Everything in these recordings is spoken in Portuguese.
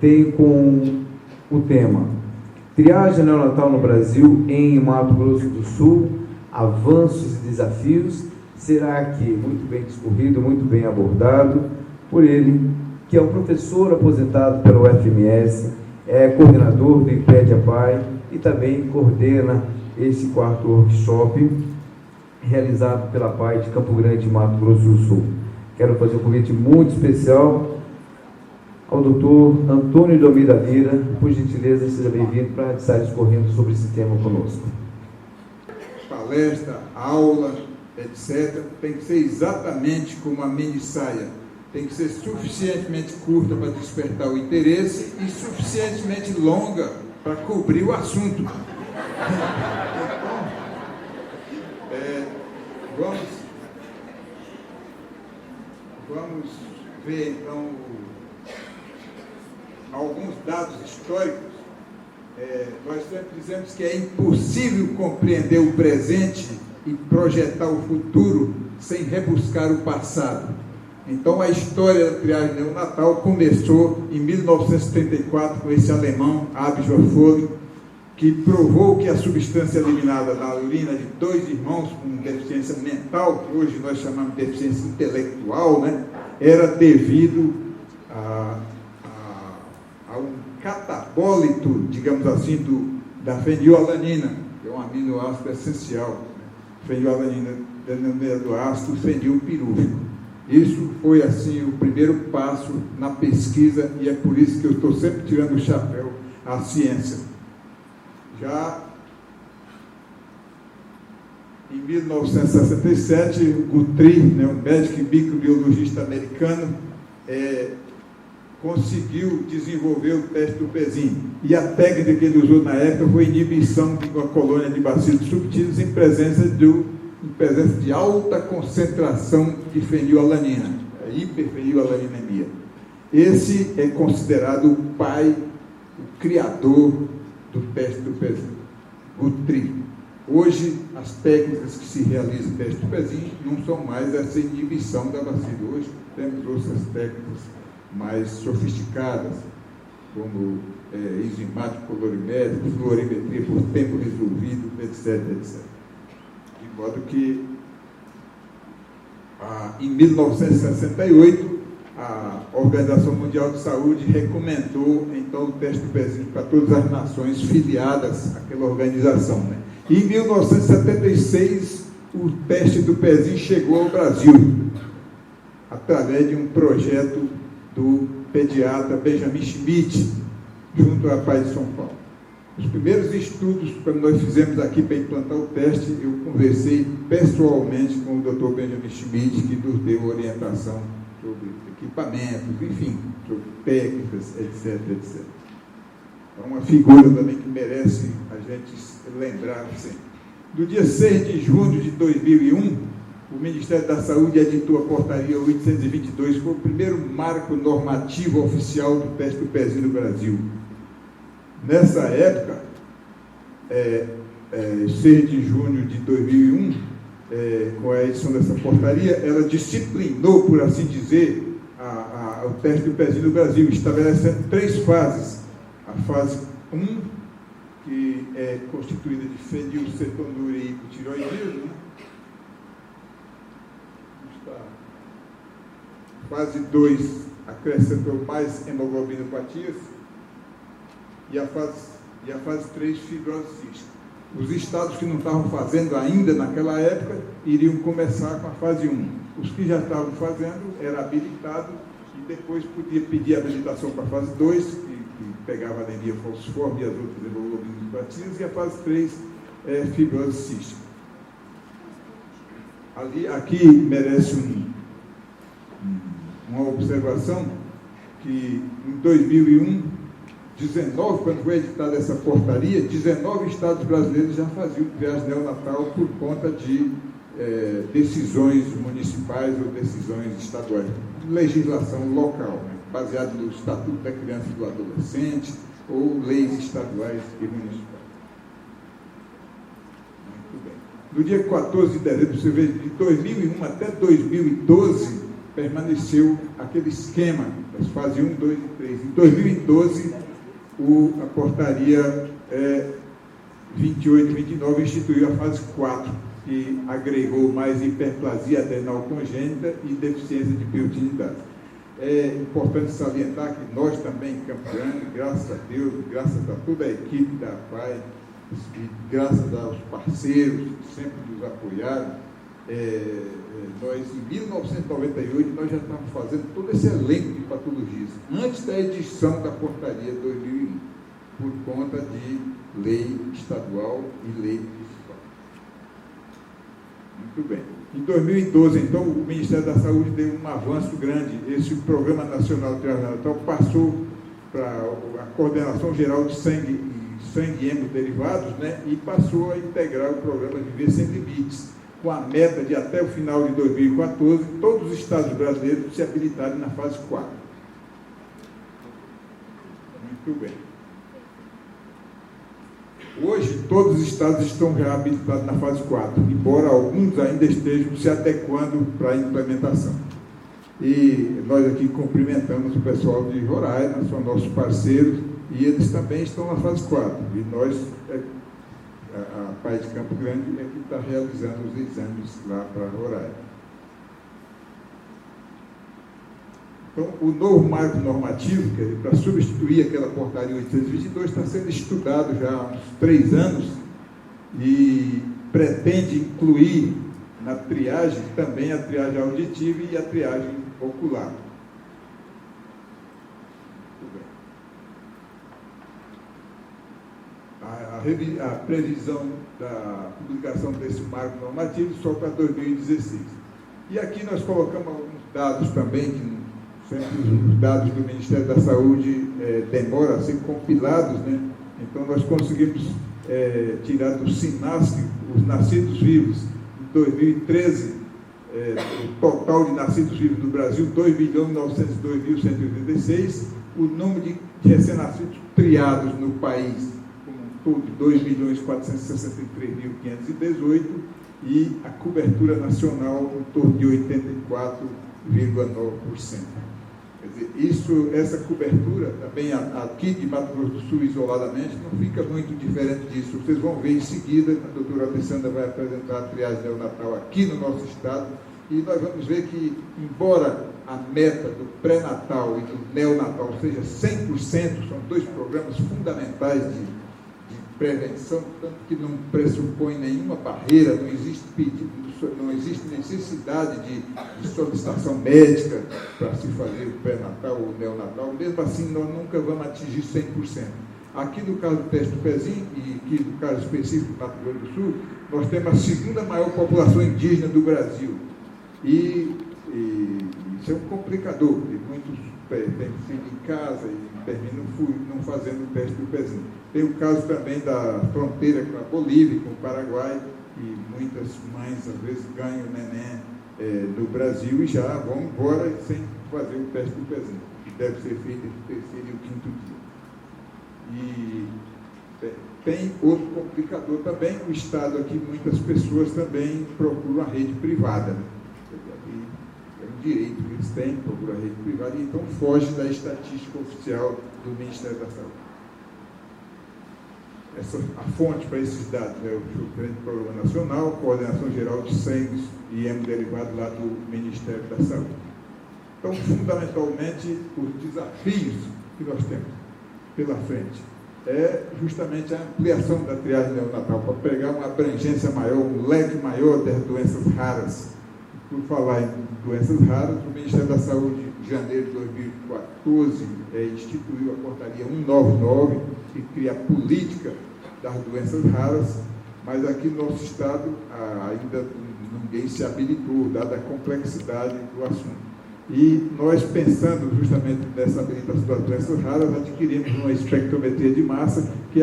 tem com o tema Triagem Neonatal no Brasil em Mato Grosso do Sul, avanços e desafios. Será aqui muito bem discorrido, muito bem abordado por ele, que é um professor aposentado pela UFMS, é coordenador do Impede a Pai e também coordena esse quarto workshop realizado pela Pai de Campo Grande, Mato Grosso do Sul. Quero fazer um convite muito especial ao doutor Antônio de Almeida Lira. Por gentileza, seja bem-vindo para estar discorrendo sobre esse tema conosco. Palestra, aula, etc., tem que ser exatamente como a mini-saia. Tem que ser suficientemente curta para despertar o interesse e suficientemente longa para cobrir o assunto. Então, vamos ver, então, alguns dados históricos. Nós sempre dizemos que é impossível compreender o presente e projetar o futuro sem rebuscar o passado. Então, a história da triagem neonatal começou em 1934 com esse alemão, Abel Foley, que provou que a substância eliminada na urina de dois irmãos com deficiência mental, que hoje nós chamamos de deficiência intelectual, né, era devido a um catabólito, digamos assim, da fenilalanina, que é um aminoácido essencial. Fenilalanina denominado ácido fenilpirúvico. Isso foi, assim, o primeiro passo na pesquisa, e é por isso que eu estou sempre tirando o chapéu à ciência. Já em 1967, o Guthrie, um médico e microbiologista americano, conseguiu desenvolver o teste do pezinho. E a técnica que ele usou na época foi inibição de uma colônia de bacilos subtilis em presença de alta concentração de fenilalanina, a hiperfenilalaninemia. Esse é considerado o pai, o criador do teste do pezinho, Guthrie. Hoje, as técnicas que se realizam no teste do pezinho não são mais essa inibição da bacila. Hoje temos outras técnicas mais sofisticadas, como enzimático colorimétrico, fluorimetria por tempo resolvido, etc., etc. De modo que, em 1968, a Organização Mundial de Saúde recomendou, então, o teste do pezinho para todas as nações filiadas àquela organização, né? E em 1976, o teste do pezinho chegou ao Brasil, através de um projeto do pediatra Benjamin Schmidt, junto à Pai de São Paulo. Os primeiros estudos, quando nós fizemos aqui para implantar o teste, eu conversei pessoalmente com o Dr. Benjamin Schmidt, que nos deu orientação sobre equipamentos, enfim, sobre técnicas, etc., etc. É uma figura também que merece a gente lembrar sempre. No dia 6 de junho de 2001, o Ministério da Saúde editou a portaria 822, que foi o primeiro marco normativo oficial do teste do pezinho no Brasil. Nessa época, 6 de junho de 2001, com a edição dessa portaria, ela disciplinou, por assim dizer, o teste do pezinho no Brasil, estabelecendo 3 fases. A fase 1, que é constituída de fenilcetonúria e hipotireoidismo, né? Fase 2, acrescentou mais hemoglobinopatias, e a fase 3, fibrose cística. Os estados que não estavam fazendo ainda naquela época iriam começar com a fase 1. Os que já estavam fazendo era habilitado e depois podia pedir habilitação para a fase 2, que pegava a anemia falciforme e as outras hemoglobinopatias, e a fase 3 é fibrose cística. Aqui merece uma observação que em 2001, quando foi editada essa portaria, 19 estados brasileiros já faziam triagem neonatal por conta de decisões municipais ou decisões estaduais, legislação local, né, baseada no Estatuto da Criança e do Adolescente ou leis estaduais e municipais. Muito bem. No dia 14 de dezembro, de 2001 até 2012, permaneceu aquele esquema Mas fase 1, 2 e 3. Em 2012, a portaria 28 e 29 instituiu a fase 4, que agregou mais hiperplasia adrenal congênita e deficiência de biotinidade. É importante salientar que nós também, em Campo Grande, graças a Deus, graças a toda a equipe da APAE, e graças aos parceiros que sempre nos apoiaram, nós, em 1998, nós já estávamos fazendo todo esse elenco de patologias, antes da edição da portaria 2001, por conta de lei estadual e lei municipal. Muito bem. Em 2012, então, o Ministério da Saúde deu um avanço grande. Esse Programa Nacional de Triagem Neonatal passou para a Coordenação Geral de Sangue e Hemoderivados, né, e passou a integrar o programa Viver Sem Limites, com a meta de, até o final de 2014, todos os estados brasileiros se habilitarem na fase 4. Muito bem. Hoje, todos os estados estão já habilitados na fase 4, embora alguns ainda estejam se adequando para a implementação. E nós aqui cumprimentamos o pessoal de Roraima, são nossos parceiros, e eles também estão na fase 4. E nós, a APAE de Campo Grande, é que está realizando os exames lá para Roraima. Então, o novo marco normativo, quer dizer, para substituir aquela portaria 822, está sendo estudado já há uns 3 anos e pretende incluir na triagem também a triagem auditiva e a triagem ocular. A previsão da publicação desse marco normativo só para 2016. E aqui nós colocamos alguns dados também, que sempre os dados do Ministério da Saúde demoram a ser compilados, né? Então nós conseguimos tirar do SINASC os nascidos vivos. Em 2013, o total de nascidos vivos do Brasil, 2.902.186, o número de recém-nascidos triados no país, todo 2.463.518, e a cobertura nacional em torno de 84,9%. Quer dizer, essa cobertura, também aqui de Mato Grosso do Sul, isoladamente, não fica muito diferente disso. Vocês vão ver em seguida, a doutora Alessandra vai apresentar a triagem neonatal aqui no nosso estado, e nós vamos ver que, embora a meta do pré-natal e do neonatal seja 100%, são 2 programas fundamentais de prevenção, tanto que não pressupõe nenhuma barreira, não existe pedido, não existe necessidade de solicitação médica para se fazer o pré-natal ou o neonatal. Mesmo assim, nós nunca vamos atingir 100%. Aqui no caso do teste do pezinho, e aqui no caso específico do Mato Grosso do Sul, nós temos a 2ª maior população indígena do Brasil. E isso é um complicador, porque muitos têm filho em casa e terminam não fazendo o teste do pezinho. Tem o caso também da fronteira com a Bolívia, com o Paraguai, e muitas mães, às vezes, ganham o neném no Brasil e já vão embora sem fazer o teste do pezinho, que deve ser feito entre o 3º e o 5º dia. E tem outro complicador também, o Estado aqui, muitas pessoas também procuram a rede privada, né? É um direito que eles têm, procuram a rede privada, e então foge da estatística oficial do Ministério da Saúde. A fonte para esses dados é o Grande Programa Nacional, Coordenação Geral de Sangue e Hemoderivados lá do Ministério da Saúde. Então, fundamentalmente, os desafios que nós temos pela frente é justamente a ampliação da triagem neonatal, para pegar uma abrangência maior, um leque maior das doenças raras. Por falar em doenças raras, o Ministério da Saúde, em janeiro de 2014, instituiu a portaria 199, que cria a política das doenças raras, mas aqui no nosso estado ainda ninguém se habilitou, dada a complexidade do assunto. E nós, pensando justamente nessa habilitação das doenças raras, adquirimos uma espectrometria de massa, que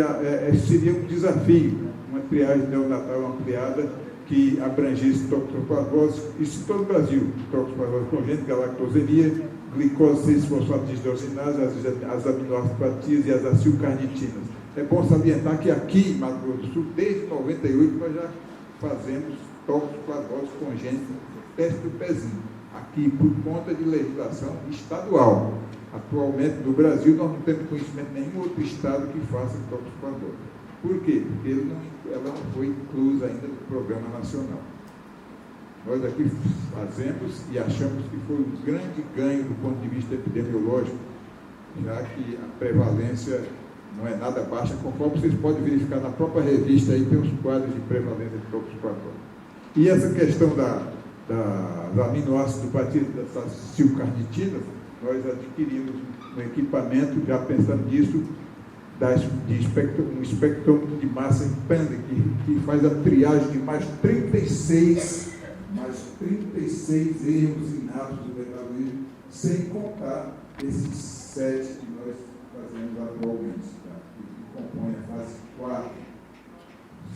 seria um desafio, uma triagem neonatal ampliada, que abrangesse toxoplasmose, isso em todo o Brasil, toxoplasmose congênita, galactosemia, glicose 6-fosfato deshidrogenase, as aminoácido-patias e as acilcarnitinas. É bom salientar que aqui em Mato Grosso do Sul, desde 98, nós já fazemos toxoplasmose congênita, teste do pezinho, aqui por conta de legislação estadual. Atualmente, no Brasil, nós não temos conhecimento de nenhum outro estado que faça toxicodose. Por quê? Porque ela não foi inclusa ainda no Programa Nacional. Nós aqui fazemos e achamos que foi um grande ganho do ponto de vista epidemiológico, já que a prevalência não é nada baixa, conforme vocês podem verificar na própria revista, aí tem os quadros de prevalência de toxicodose. E essa questão das aminoácidos das cilcarnitinas, nós adquirimos um equipamento, já pensando nisso, um espectrômetro de massa expanded, que faz a triagem de mais 36 erros inatos do metabolismo, sem contar esses 7 que nós fazemos atualmente, tá? Que compõem a fase 4,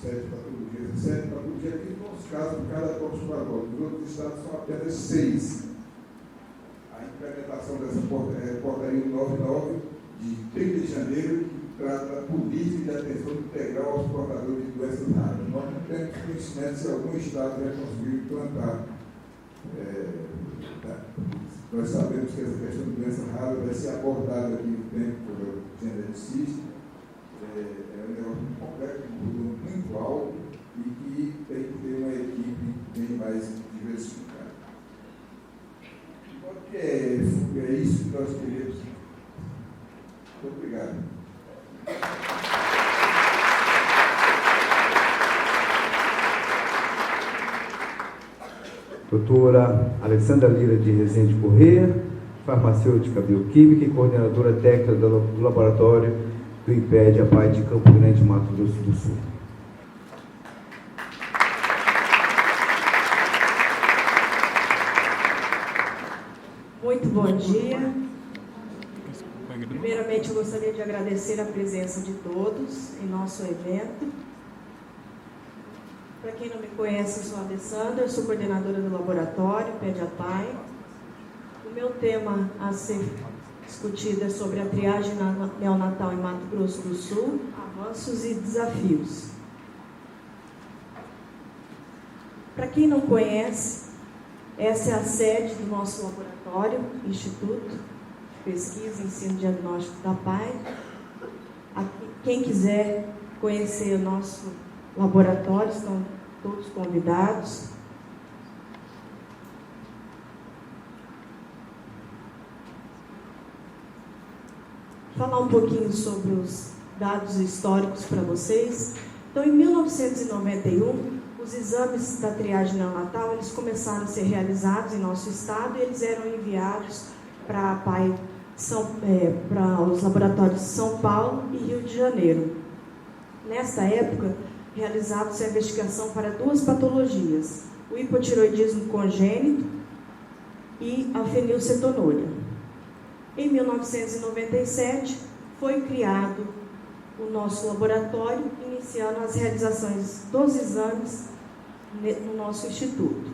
7 patologias. 7 patologias aqui, no nosso caso, por cada toxicodose. Nos outros estados são apenas 6. A implementação dessa portaria 99 de 30 de janeiro, que trata da política de atenção integral aos portadores de doenças raras. Nós não temos conhecimento se algum estado já conseguiu implantar. Nós sabemos que essa questão de doença rara vai ser abordada aqui no tempo pelo geneticista. É um negócio muito complexo, um volume muito alto e que tem que ter uma equipe bem mais diversificada. É isso que nós queremos. Muito obrigado. Doutora Alessandra Lira de Rezende Corrêa, farmacêutica bioquímica e coordenadora técnica do laboratório do IPED APAI de Campo Grande, Mato Grosso do Sul. Muito bom dia. Primeiramente, eu gostaria de agradecer a presença de todos em nosso evento. Para quem não me conhece, eu sou a Alessandra, eu sou coordenadora do laboratório IPED APAI. O meu tema a ser discutido é sobre a triagem neonatal em Mato Grosso do Sul, avanços e desafios. Para quem não conhece, essa é a sede do nosso laboratório, Instituto de Pesquisa e Ensino Diagnóstico da APAI. Quem quiser conhecer o nosso laboratório, estão todos convidados. Falar um pouquinho sobre os dados históricos para vocês. Então, em 1991, os exames da triagem neonatal, eles começaram a ser realizados em nosso estado e eles eram enviados para a APAI, para os laboratórios de São Paulo e Rio de Janeiro. Nesta época, realizava-se a investigação para 2 patologias, o hipotireoidismo congênito e a fenilcetonúria. Em 1997, foi criado o nosso laboratório, iniciando as realizações dos exames no nosso instituto.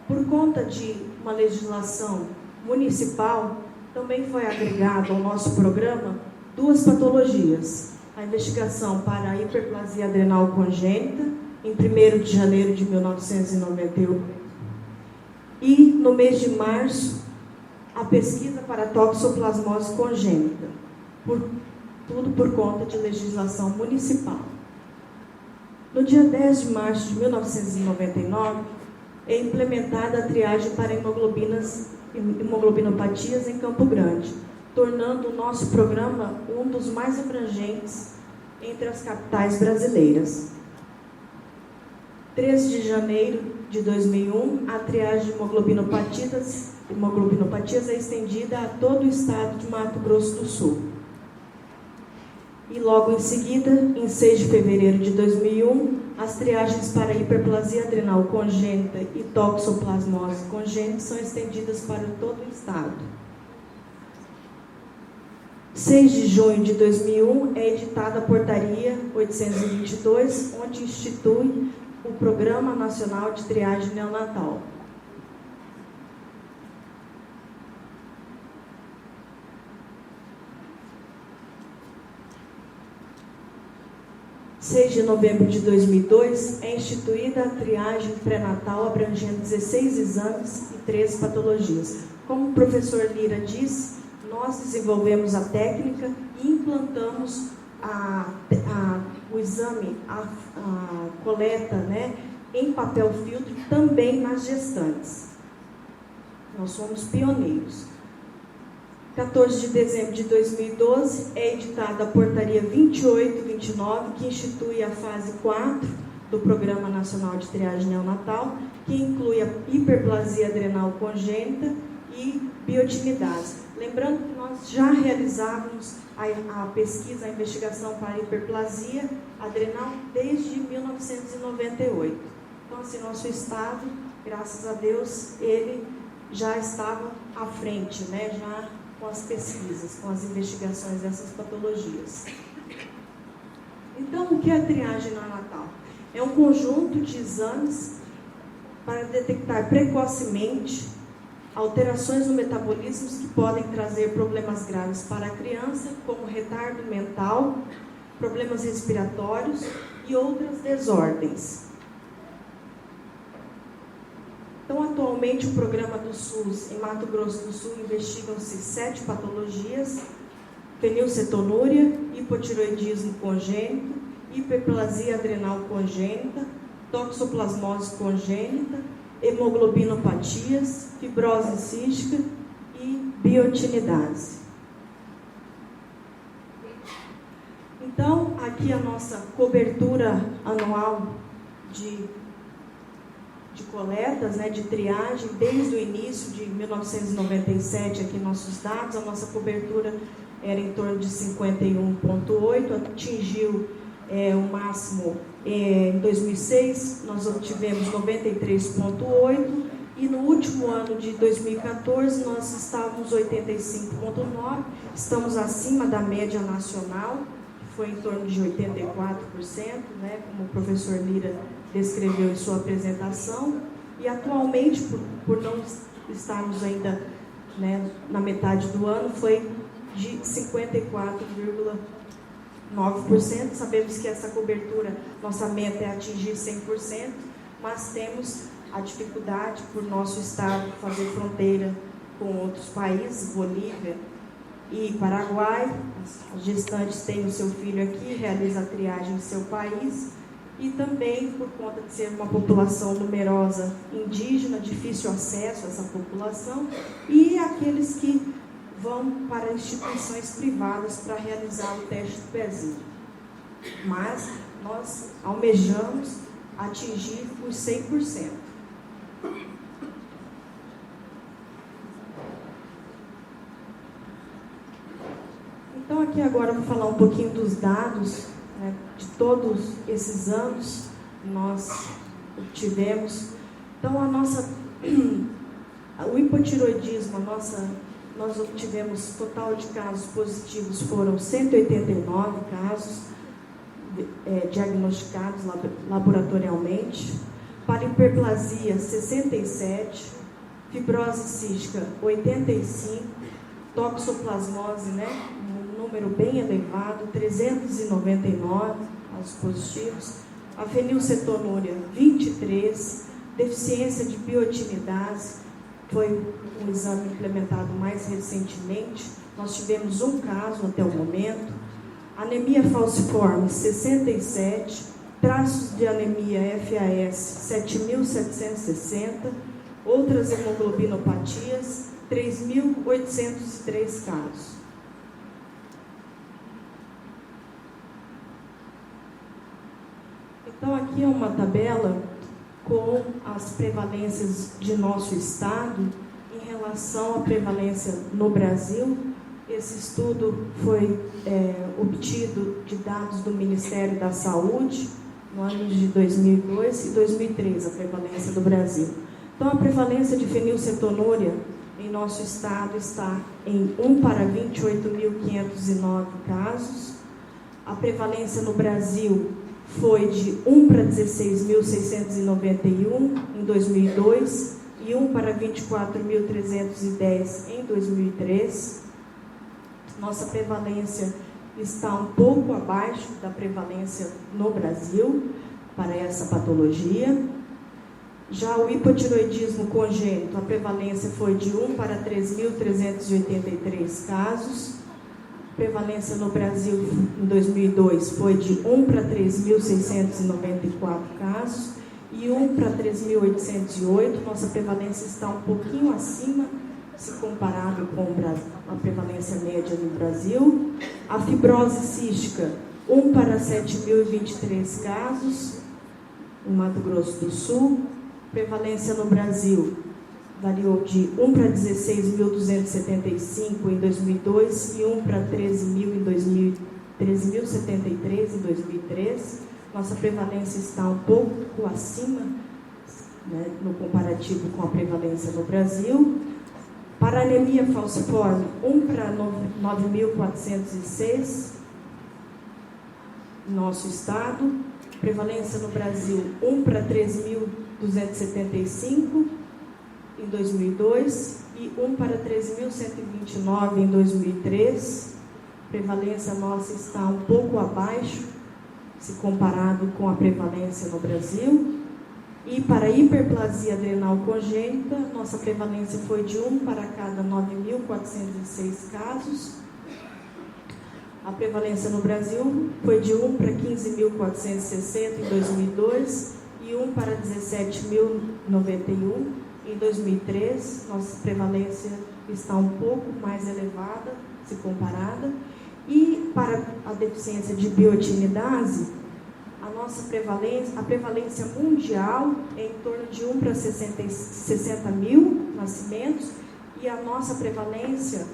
Por conta de uma legislação municipal, também foi agregado ao nosso programa 2 patologias. A investigação para a hiperplasia adrenal congênita, em 1º de janeiro de 1998. E, no mês de março, a pesquisa para a toxoplasmose congênita. Tudo por conta de legislação municipal. No dia 10 de março de 1999, é implementada a triagem para hemoglobinopatias em Campo Grande, tornando o nosso programa um dos mais abrangentes entre as capitais brasileiras. 13 de janeiro de 2001, a triagem de hemoglobinopatias é estendida a todo o estado de Mato Grosso do Sul. E logo em seguida, em 6 de fevereiro de 2001, as triagens para hiperplasia adrenal congênita e toxoplasmose congênita são estendidas para todo o estado. 6 de junho de 2001 é editada a portaria 822, onde institui o Programa Nacional de Triagem Neonatal. 6 de novembro de 2002, é instituída a triagem pré-natal abrangendo 16 exames e 13 patologias. Como o professor Lira disse, nós desenvolvemos a técnica e implantamos o exame, a coleta, né, em papel filtro também nas gestantes. Nós somos pioneiros. 14 de dezembro de 2012 é editada a portaria 2829, que institui a fase 4 do Programa Nacional de Triagem Neonatal, que inclui a hiperplasia adrenal congênita e biotinidase. Lembrando que nós já realizávamos a pesquisa, a investigação para a hiperplasia adrenal desde 1998. Então, assim, nosso estado, graças a Deus, ele já estava à frente, né, já com as pesquisas, com as investigações dessas patologias. Então, o que é a triagem neonatal? É um conjunto de exames para detectar precocemente alterações no metabolismo que podem trazer problemas graves para a criança, como retardo mental, problemas respiratórios e outras desordens. Então, atualmente, o programa do SUS em Mato Grosso do Sul investigam-se 7 patologias: fenilcetonúria, hipotireoidismo congênito, hiperplasia adrenal congênita, toxoplasmose congênita, hemoglobinopatias, fibrose cística e biotinidase. Então, aqui a nossa cobertura anual de coletas, né, de triagem, desde o início de 1997, aqui nossos dados, a nossa cobertura era em torno de 51,8, atingiu o máximo em 2006, nós obtivemos 93,8, e no último ano de 2014 nós estávamos 85,9, estamos acima da média nacional, que foi em torno de 84%, né, como o professor Lira descreveu em sua apresentação, e atualmente, por não estarmos ainda, né, na metade do ano, foi de 54,9%. Sabemos que essa cobertura, nossa meta é atingir 100%, mas temos a dificuldade, por nosso estado, fazer fronteira com outros países, Bolívia e Paraguai. As gestantes têm o seu filho aqui, realiza a triagem em seu país, e também por conta de ser uma população numerosa indígena, difícil acesso a essa população, e aqueles que vão para instituições privadas para realizar o teste do pezinho. Mas nós almejamos atingir os 100%. Então, aqui agora eu vou falar um pouquinho dos dados, né, de todos esses anos nós tivemos. Então, o hipotireoidismo, nós obtivemos total de casos positivos, foram 189 casos diagnosticados laboratorialmente. Para hiperplasia, 67, fibrose cística, 85, toxoplasmose, né, um número bem elevado, 399 casos positivos. A fenilcetonúria, 23, deficiência de biotinidase, foi um exame implementado mais recentemente, nós tivemos um caso até o momento. Anemia falciforme, 67, traços de anemia FAS, 7.760, outras hemoglobinopatias, 3.803 casos. Então, aqui é uma tabela com as prevalências de nosso estado em relação à prevalência no Brasil. Esse estudo foi obtido de dados do Ministério da Saúde no ano de 2002 e 2003, a prevalência do Brasil. Então, a prevalência de fenilcetonúria em nosso estado está em 1 para 28.509 casos. A prevalência no Brasil foi de 1 para 16.691 em 2002 e 1 para 24.310 em 2003. Nossa prevalência está um pouco abaixo da prevalência no Brasil para essa patologia. Já o hipotireoidismo congênito, a prevalência foi de 1 para 3.383 casos. A prevalência no Brasil em 2002 foi de 1 para 3.694 casos e 1 para 3.808. Nossa prevalência está um pouquinho acima, se comparado com a prevalência média no Brasil. A fibrose cística, 1 para 7.023 casos, no Mato Grosso do Sul. Prevalência no Brasil variou de 1 para 16.275 em 2002 e 1 para 13.073 em 2003. Nossa prevalência está um pouco acima, né, no comparativo com a prevalência no Brasil. Para anemia falciforme, 1 para 9.406 no nosso estado. Prevalência no Brasil, 1 para 3.275 em 2002 e 1 para 3.129 em 2003. Prevalência nossa está um pouco abaixo, se comparado com a prevalência no Brasil. E para hiperplasia adrenal congênita, nossa prevalência foi de 1 para cada 9.406 casos. A prevalência no Brasil foi de 1 para 15.460 em 2002 e 1 para 17.091 em 2003. Nossa prevalência está um pouco mais elevada, se comparada. E para a deficiência de biotinidase, a prevalência mundial é em torno de 1 para 60 mil nascimentos e a nossa prevalência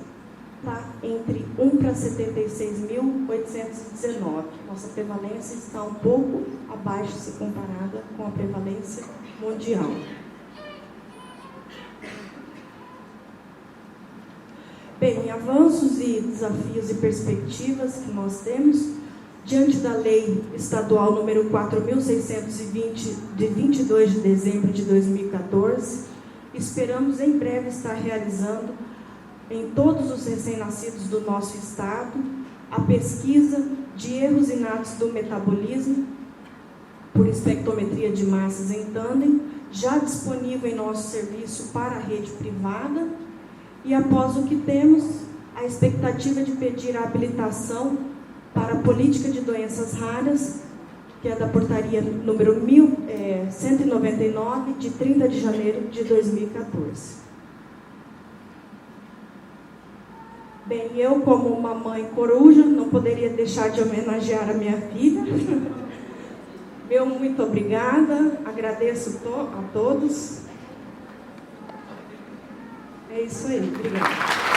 está entre 1 para 76.819. Nossa prevalência está um pouco abaixo se comparada com a prevalência mundial. Bem, avanços e desafios e perspectivas que nós temos. Diante da Lei Estadual número 4.620, de 22 de dezembro de 2014, esperamos em breve estar realizando em todos os recém-nascidos do nosso estado a pesquisa de erros inatos do metabolismo por espectrometria de massas em tândem, já disponível em nosso serviço para a rede privada, e após o que temos, a expectativa de pedir a habilitação para a política de doenças raras, que é da portaria número 199, de 30 de janeiro de 2014. Bem, eu, como uma mãe coruja, não poderia deixar de homenagear a minha filha. Meu muito obrigada, agradeço a todos. É isso aí, obrigada.